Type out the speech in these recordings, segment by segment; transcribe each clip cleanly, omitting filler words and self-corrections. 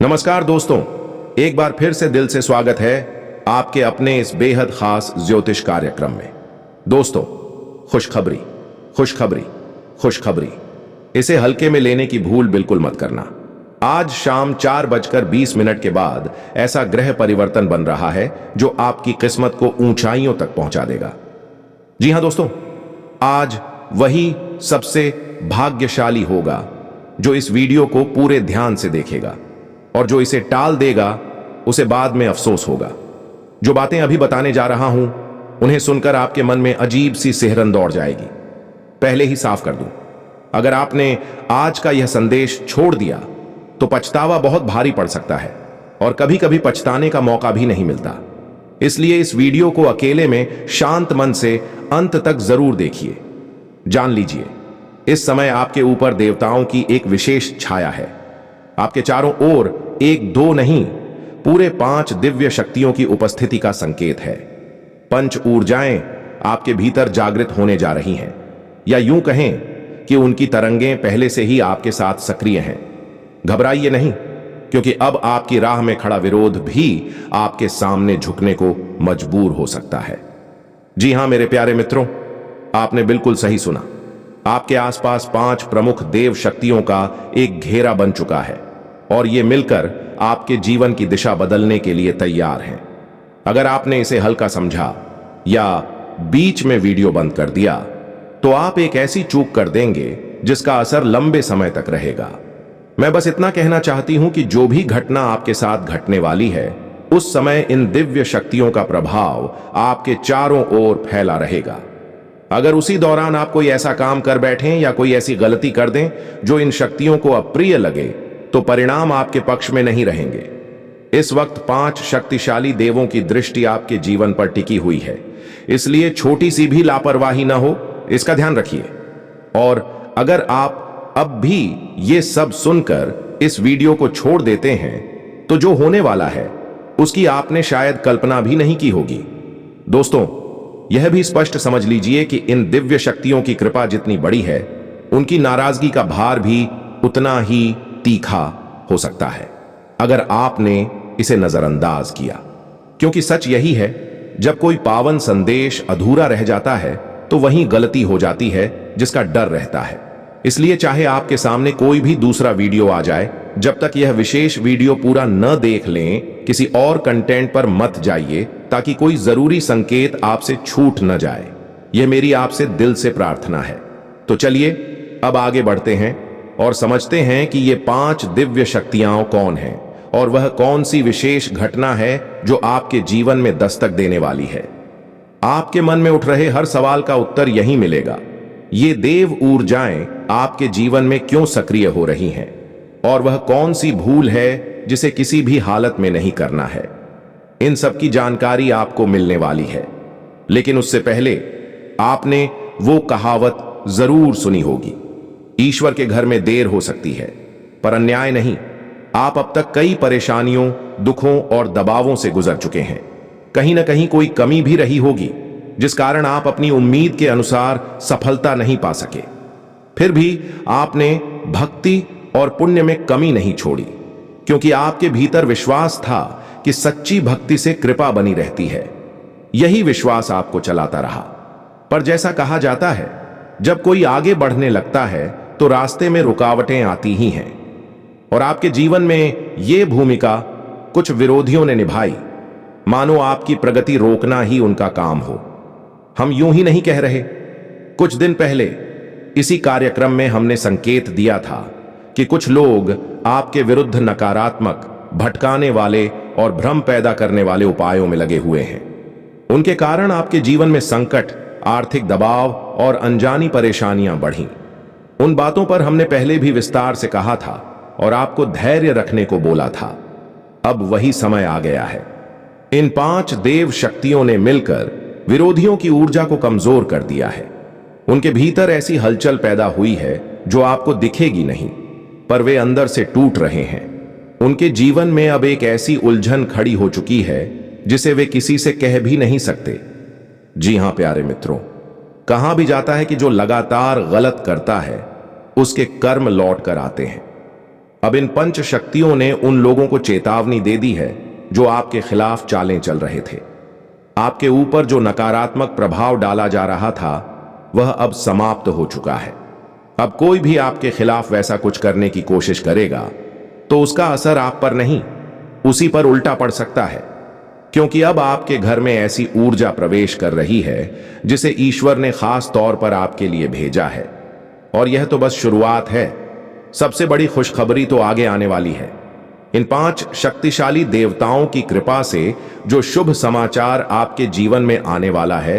नमस्कार दोस्तों, एक बार फिर से दिल से स्वागत है आपके अपने इस बेहद खास ज्योतिष कार्यक्रम में। दोस्तों, खुशखबरी खुशखबरी खुशखबरी, इसे हल्के में लेने की भूल बिल्कुल मत करना। आज शाम 4:20 के बाद ऐसा ग्रह परिवर्तन बन रहा है जो आपकी किस्मत को ऊंचाइयों तक पहुंचा देगा। जी हां दोस्तों, आज वही सबसे भाग्यशाली होगा जो इस वीडियो को पूरे ध्यान से देखेगा, और जो इसे टाल देगा उसे बाद में अफसोस होगा। जो बातें अभी बताने जा रहा हूं उन्हें सुनकर आपके मन में अजीब सी सिहरन दौड़ जाएगी। पहले ही साफ कर दूं, अगर आपने आज का यह संदेश छोड़ दिया तो पछतावा बहुत भारी पड़ सकता है, और कभी कभी पछताने का मौका भी नहीं मिलता। इसलिए इस वीडियो को अकेले में शांत मन से अंत तक जरूर देखिए। जान लीजिए, इस समय आपके ऊपर देवताओं की एक विशेष छाया है। आपके चारों ओर एक दो नहीं, पूरे 5 दिव्य शक्तियों की उपस्थिति का संकेत है। पंच ऊर्जाएं आपके भीतर जागृत होने जा रही हैं, या यूं कहें कि उनकी तरंगें पहले से ही आपके साथ सक्रिय हैं। घबराइए नहीं, क्योंकि अब आपकी राह में खड़ा विरोध भी आपके सामने झुकने को मजबूर हो सकता है। जी हां मेरे प्यारे मित्रों, आपने बिल्कुल सही सुना। आपके आसपास 5 प्रमुख देव शक्तियों का एक घेरा बन चुका है, और ये मिलकर आपके जीवन की दिशा बदलने के लिए तैयार हैं। अगर आपने इसे हल्का समझा या बीच में वीडियो बंद कर दिया तो आप एक ऐसी चूक कर देंगे जिसका असर लंबे समय तक रहेगा। मैं बस इतना कहना चाहती हूं कि जो भी घटना आपके साथ घटने वाली है, उस समय इन दिव्य शक्तियों का प्रभाव आपके चारों ओर फैला रहेगा। अगर उसी दौरान आप कोई ऐसा काम कर बैठें या कोई ऐसी गलती कर दें जो इन शक्तियों को अप्रिय लगे, तो परिणाम आपके पक्ष में नहीं रहेंगे। इस वक्त 5 शक्तिशाली देवों की दृष्टि आपके जीवन पर टिकी हुई है, इसलिए छोटी सी भी लापरवाही ना हो, इसका ध्यान रखिए। और अगर आप अब भी ये सब सुनकर इस वीडियो को छोड़ देते हैं तो जो होने वाला है उसकी आपने शायद कल्पना भी नहीं की होगी। दोस्तों, यह भी स्पष्ट समझ लीजिए कि इन दिव्य शक्तियों की कृपा जितनी बड़ी है, उनकी नाराजगी का भार भी उतना ही तीखा हो सकता है अगर आपने इसे नजरअंदाज किया। क्योंकि सच यही है, जब कोई पावन संदेश अधूरा रह जाता है तो वहीं गलती हो जाती है जिसका डर रहता है। इसलिए चाहे आपके सामने कोई भी दूसरा वीडियो आ जाए, जब तक यह विशेष वीडियो पूरा न देख लें, किसी और कंटेंट पर मत जाइए, ताकि कोई जरूरी संकेत आपसे छूट न जाए। यह मेरी आपसे दिल से प्रार्थना है। तो चलिए अब आगे बढ़ते हैं और समझते हैं कि ये 5 दिव्य शक्तियां कौन हैं, और वह कौन सी विशेष घटना है जो आपके जीवन में दस्तक देने वाली है। आपके मन में उठ रहे हर सवाल का उत्तर यहीं मिलेगा। ये देव ऊर्जाएं आपके जीवन में क्यों सक्रिय हो रही हैं, और वह कौन सी भूल है जिसे किसी भी हालत में नहीं करना है। इन सब की जानकारी आपको मिलने वाली है, लेकिन उससे पहले आपने वो कहावत जरूर सुनी होगी, ईश्वर के घर में देर हो सकती है पर अन्याय नहीं। आप अब तक कई परेशानियों, दुखों और दबावों से गुजर चुके हैं। कहीं ना कहीं कोई कमी भी रही होगी जिस कारण आप अपनी उम्मीद के अनुसार सफलता नहीं पा सके। फिर भी आपने भक्ति और पुण्य में कमी नहीं छोड़ी, क्योंकि आपके भीतर विश्वास था कि सच्ची भक्ति से कृपा बनी रहती है। यही विश्वास आपको चलाता रहा। पर जैसा कहा जाता है, जब कोई आगे बढ़ने लगता है तो रास्ते में रुकावटें आती ही हैं, और आपके जीवन में ये भूमिका कुछ विरोधियों ने निभाई, मानो आपकी प्रगति रोकना ही उनका काम हो। हम यूं ही नहीं कह रहे। कुछ दिन पहले इसी कार्यक्रम में हमने संकेत दिया था कि कुछ लोग आपके विरुद्ध नकारात्मक, भटकाने वाले और भ्रम पैदा करने वाले उपायों में लगे हुए हैं। उनके कारण आपके जीवन में संकट, आर्थिक दबाव और अनजानी परेशानियां बढ़ीं। उन बातों पर हमने पहले भी विस्तार से कहा था और आपको धैर्य रखने को बोला था। अब वही समय आ गया है। इन 5 देव शक्तियों ने मिलकर विरोधियों की ऊर्जा को कमजोर कर दिया है। उनके भीतर ऐसी हलचल पैदा हुई है जो आपको दिखेगी नहीं, पर वे अंदर से टूट रहे हैं। उनके जीवन में अब एक ऐसी उलझन खड़ी हो चुकी है जिसे वे किसी से कह भी नहीं सकते। जी हां प्यारे मित्रों, कहा भी जाता है कि जो लगातार गलत करता है उसके कर्म लौट कर आते हैं। अब इन पंच शक्तियों ने उन लोगों को चेतावनी दे दी है जो आपके खिलाफ चालें चल रहे थे। आपके ऊपर जो नकारात्मक प्रभाव डाला जा रहा था वह अब समाप्त हो चुका है। अब कोई भी आपके खिलाफ वैसा कुछ करने की कोशिश करेगा तो उसका असर आप पर नहीं, उसी पर उल्टा पड़ सकता है, क्योंकि अब आपके घर में ऐसी ऊर्जा प्रवेश कर रही है जिसे ईश्वर ने खास तौर पर आपके लिए भेजा है। और यह तो बस शुरुआत है, सबसे बड़ी खुशखबरी तो आगे आने वाली है। इन 5 शक्तिशाली देवताओं की कृपा से जो शुभ समाचार आपके जीवन में आने वाला है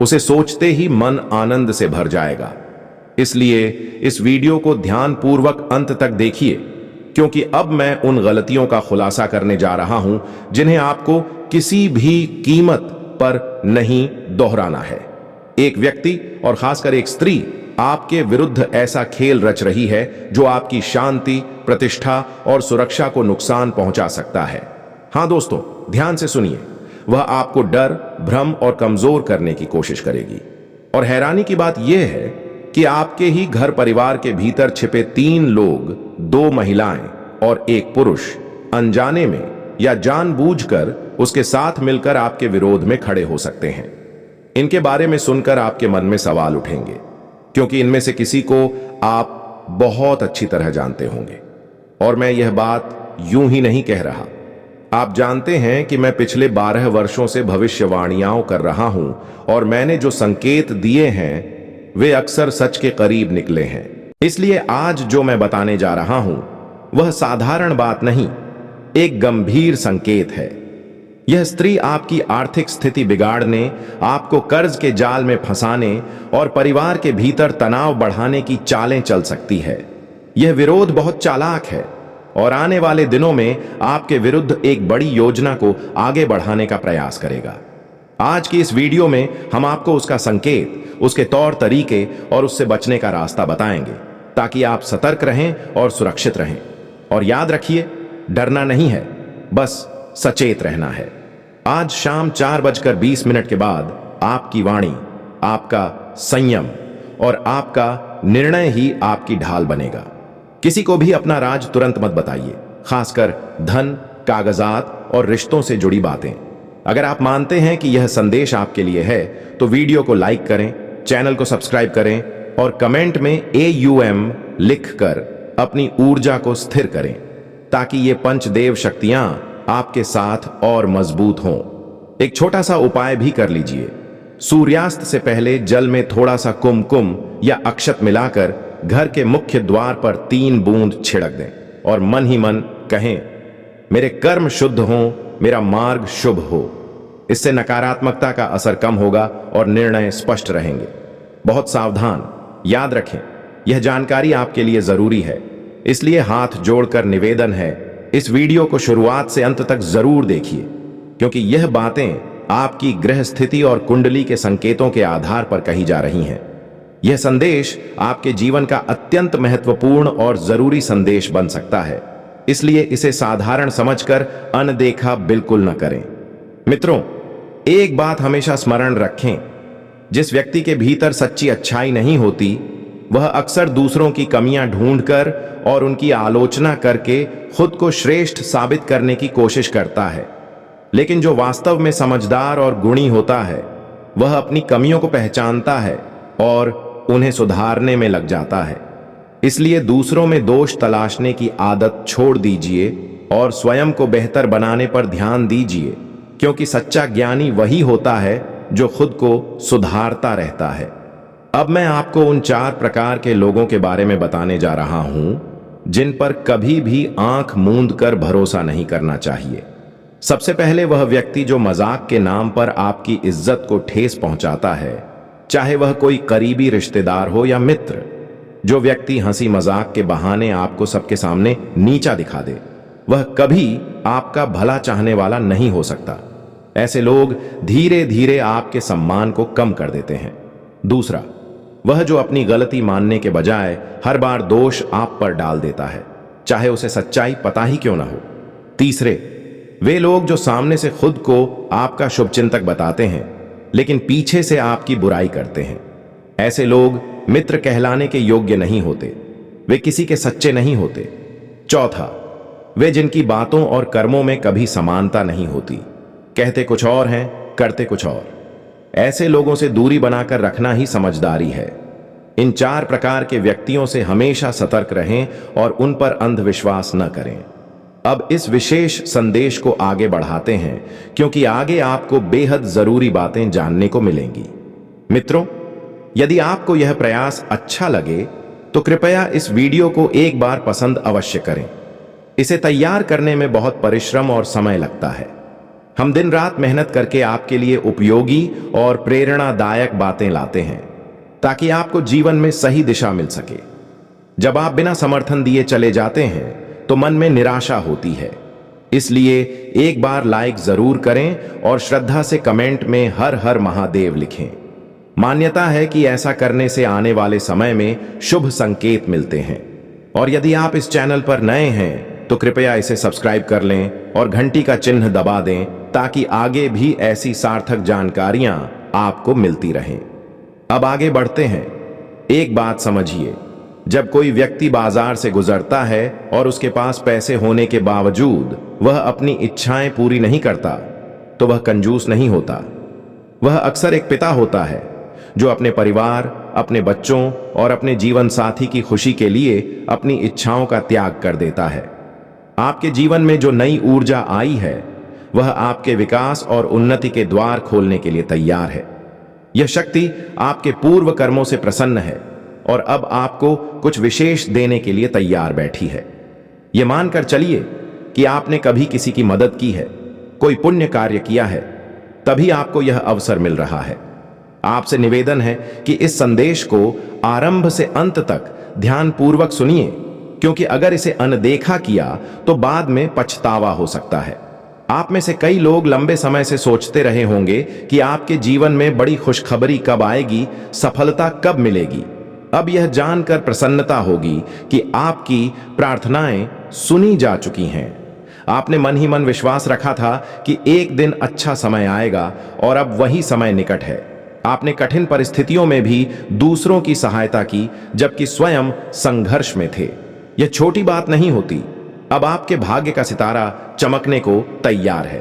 उसे सोचते ही मन आनंद से भर जाएगा। इसलिए इस वीडियो को ध्यानपूर्वक अंत तक देखिए, क्योंकि अब मैं उन गलतियों का खुलासा करने जा रहा हूं जिन्हें आपको किसी भी कीमत पर नहीं दोहराना है। एक व्यक्ति और खासकर एक स्त्री आपके विरुद्ध ऐसा खेल रच रही है जो आपकी शांति, प्रतिष्ठा और सुरक्षा को नुकसान पहुंचा सकता है। हां दोस्तों, ध्यान से सुनिए। वह आपको डर, भ्रम और कमजोर करने की कोशिश करेगी। और हैरानी की बात यह है कि आपके ही घर परिवार के भीतर छिपे 3 लोग, 2 महिलाएं और 1 पुरुष अनजाने में या जानबूझकर उसके साथ मिलकर आपके विरोध में खड़े हो सकते हैं। इनके बारे में सुनकर आपके मन में सवाल उठेंगे, क्योंकि इनमें से किसी को आप बहुत अच्छी तरह जानते होंगे। और मैं यह बात यूं ही नहीं कह रहा। आप जानते हैं कि मैं पिछले 12 वर्षों से भविष्यवाणियां कर रहा हूं और मैंने जो संकेत दिए हैं वे अक्सर सच के करीब निकले हैं। इसलिए आज जो मैं बताने जा रहा हूं वह साधारण बात नहीं, एक गंभीर संकेत है। यह स्त्री आपकी आर्थिक स्थिति बिगाड़ने, आपको कर्ज के जाल में फंसाने और परिवार के भीतर तनाव बढ़ाने की चालें चल सकती है। यह विरोध बहुत चालाक है और आने वाले दिनों में आपके विरुद्ध एक बड़ी योजना को आगे बढ़ाने का प्रयास करेगा। आज की इस वीडियो में हम आपको उसका संकेत, उसके तौर तरीके और उससे बचने का रास्ता बताएंगे, ताकि आप सतर्क रहें और सुरक्षित रहें। और याद रखिए, डरना नहीं है, बस सचेत रहना है। आज शाम 4:20 के बाद आपकी वाणी, आपका संयम और आपका निर्णय ही आपकी ढाल बनेगा। किसी को भी अपना राज तुरंत मत बताइए, खासकर धन, कागजात और रिश्तों से जुड़ी बातें। अगर आप मानते हैं कि यह संदेश आपके लिए है तो वीडियो को लाइक करें, चैनल को सब्सक्राइब करें और कमेंट में AUM लिखकर अपनी ऊर्जा को स्थिर करें, ताकि ये पंचदेव शक्तियां आपके साथ और मजबूत हों। एक छोटा सा उपाय भी कर लीजिए। सूर्यास्त से पहले जल में थोड़ा सा कुमकुम या अक्षत मिलाकर घर के मुख्य द्वार पर 3 बूंद छिड़क दें और मन ही मन कहें, मेरे कर्म शुद्ध हों, मेरा मार्ग शुभ हो। इससे नकारात्मकता का असर कम होगा और निर्णय स्पष्ट रहेंगे। बहुत सावधान, याद रखें, यह जानकारी आपके लिए जरूरी है, इसलिए हाथ जोड़कर निवेदन है, इस वीडियो को शुरुआत से अंत तक जरूर देखिए, क्योंकि यह बातें आपकी ग्रह स्थिति और कुंडली के संकेतों के आधार पर कही जा रही हैं। यह संदेश आपके जीवन का अत्यंत महत्वपूर्ण और जरूरी संदेश बन सकता है, इसलिए इसे साधारण समझकर अनदेखा बिल्कुल न करें। मित्रों, एक बात हमेशा स्मरण रखें, जिस व्यक्ति के भीतर सच्ची अच्छाई नहीं होती वह अक्सर दूसरों की कमियां ढूंढकर और उनकी आलोचना करके खुद को श्रेष्ठ साबित करने की कोशिश करता है। लेकिन जो वास्तव में समझदार और गुणी होता है वह अपनी कमियों को पहचानता है और उन्हें सुधारने में लग जाता है। इसलिए दूसरों में दोष तलाशने की आदत छोड़ दीजिए और स्वयं को बेहतर बनाने पर ध्यान दीजिए, क्योंकि सच्चा ज्ञानी वही होता है जो खुद को सुधारता रहता है। अब मैं आपको उन 4 प्रकार के लोगों के बारे में बताने जा रहा हूं जिन पर कभी भी आंख मूंद कर भरोसा नहीं करना चाहिए। सबसे पहले वह व्यक्ति जो मजाक के नाम पर आपकी इज्जत को ठेस पहुंचाता है, चाहे वह कोई करीबी रिश्तेदार हो या मित्र। जो व्यक्ति हंसी मजाक के बहाने आपको सबके सामने नीचा दिखा दे, वह कभी आपका भला चाहने वाला नहीं हो सकता। ऐसे लोग धीरे धीरे आपके सम्मान को कम कर देते हैं। दूसरा, वह जो अपनी गलती मानने के बजाय हर बार दोष आप पर डाल देता है, चाहे उसे सच्चाई पता ही क्यों ना हो। तीसरे, वे लोग जो सामने से खुद को आपका शुभचिंतक बताते हैं लेकिन पीछे से आपकी बुराई करते हैं। ऐसे लोग मित्र कहलाने के योग्य नहीं होते, वे किसी के सच्चे नहीं होते। चौथा, वे जिनकी बातों और कर्मों में कभी समानता नहीं होती, कहते कुछ और हैं, करते कुछ और। ऐसे लोगों से दूरी बनाकर रखना ही समझदारी है। इन 4 प्रकार के व्यक्तियों से हमेशा सतर्क रहें और उन पर अंधविश्वास न करें। अब इस विशेष संदेश को आगे बढ़ाते हैं, क्योंकि आगे आपको बेहद जरूरी बातें जानने को मिलेंगी। मित्रों, यदि आपको यह प्रयास अच्छा लगे तो कृपया इस वीडियो को एक बार पसंद अवश्य करें। इसे तैयार करने में बहुत परिश्रम और समय लगता है। हम दिन रात मेहनत करके आपके लिए उपयोगी और प्रेरणादायक बातें लाते हैं, ताकि आपको जीवन में सही दिशा मिल सके। जब आप बिना समर्थन दिए चले जाते हैं तो मन में निराशा होती है। इसलिए एक बार लाइक जरूर करें और श्रद्धा से कमेंट में हर हर महादेव लिखें। मान्यता है कि ऐसा करने से आने वाले समय में शुभ संकेत मिलते हैं। और यदि आप इस चैनल पर नए हैं तो कृपया इसे सब्सक्राइब कर लें और घंटी का चिन्ह दबा दें, ताकि आगे भी ऐसी सार्थक जानकारियां आपको मिलती रहें। अब आगे बढ़ते हैं। एक बात समझिए, जब कोई व्यक्ति बाजार से गुजरता है और उसके पास पैसे होने के बावजूद वह अपनी इच्छाएं पूरी नहीं करता, तो वह कंजूस नहीं होता। वह अक्सर एक पिता होता है जो अपने परिवार, अपने बच्चों और अपने जीवन साथी की खुशी के लिए अपनी इच्छाओं का त्याग कर देता है। आपके जीवन में जो नई ऊर्जा आई है, वह आपके विकास और उन्नति के द्वार खोलने के लिए तैयार है। यह शक्ति आपके पूर्व कर्मों से प्रसन्न है और अब आपको कुछ विशेष देने के लिए तैयार बैठी है। यह मानकर चलिए कि आपने कभी किसी की मदद की है, कोई पुण्य कार्य किया है, तभी आपको यह अवसर मिल रहा है। आपसे निवेदन है कि इस संदेश को आरंभ से अंत तक ध्यानपूर्वक सुनिए, क्योंकि अगर इसे अनदेखा किया तो बाद में पछतावा हो सकता है। आप में से कई लोग लंबे समय से सोचते रहे होंगे कि आपके जीवन में बड़ी खुशखबरी कब आएगी, सफलता कब मिलेगी। अब यह जानकर प्रसन्नता होगी कि आपकी प्रार्थनाएं सुनी जा चुकी हैं। आपने मन ही मन विश्वास रखा था कि एक दिन अच्छा समय आएगा, और अब वही समय निकट है। आपने कठिन परिस्थितियों में भी दूसरों की सहायता की, जबकि स्वयं संघर्ष में थे। यह छोटी बात नहीं होती। अब आपके भाग्य का सितारा चमकने को तैयार है।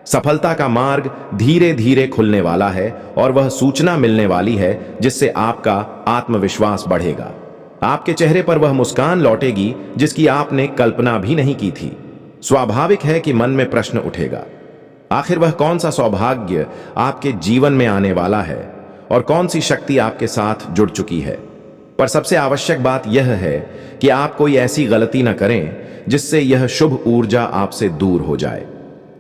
सफलता का मार्ग धीरे धीरे खुलने वाला है और वह सूचना मिलने वाली है जिससे आपका आत्मविश्वास बढ़ेगा। आपके चेहरे पर वह मुस्कान लौटेगी जिसकी आपने कल्पना भी नहीं की थी। स्वाभाविक है कि मन में प्रश्न उठेगा, आखिर वह कौन सा सौभाग्य आपके जीवन में आने वाला है और कौन सी शक्ति आपके साथ जुड़ चुकी है। पर सबसे आवश्यक बात यह है कि आप कोई ऐसी गलती न करें जिससे यह शुभ ऊर्जा आपसे दूर हो जाए।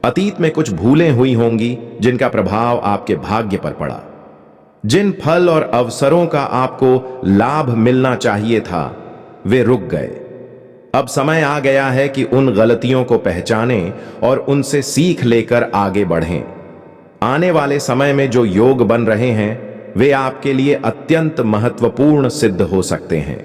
अतीत में कुछ भूलें हुई होंगी जिनका प्रभाव आपके भाग्य पर पड़ा। जिन फल और अवसरों का आपको लाभ मिलना चाहिए था, वे रुक गए। अब समय आ गया है कि उन गलतियों को पहचानें और उनसे सीख लेकर आगे बढ़ें। आने वाले समय में जो योग बन रहे हैं, वे आपके लिए अत्यंत महत्वपूर्ण सिद्ध हो सकते हैं।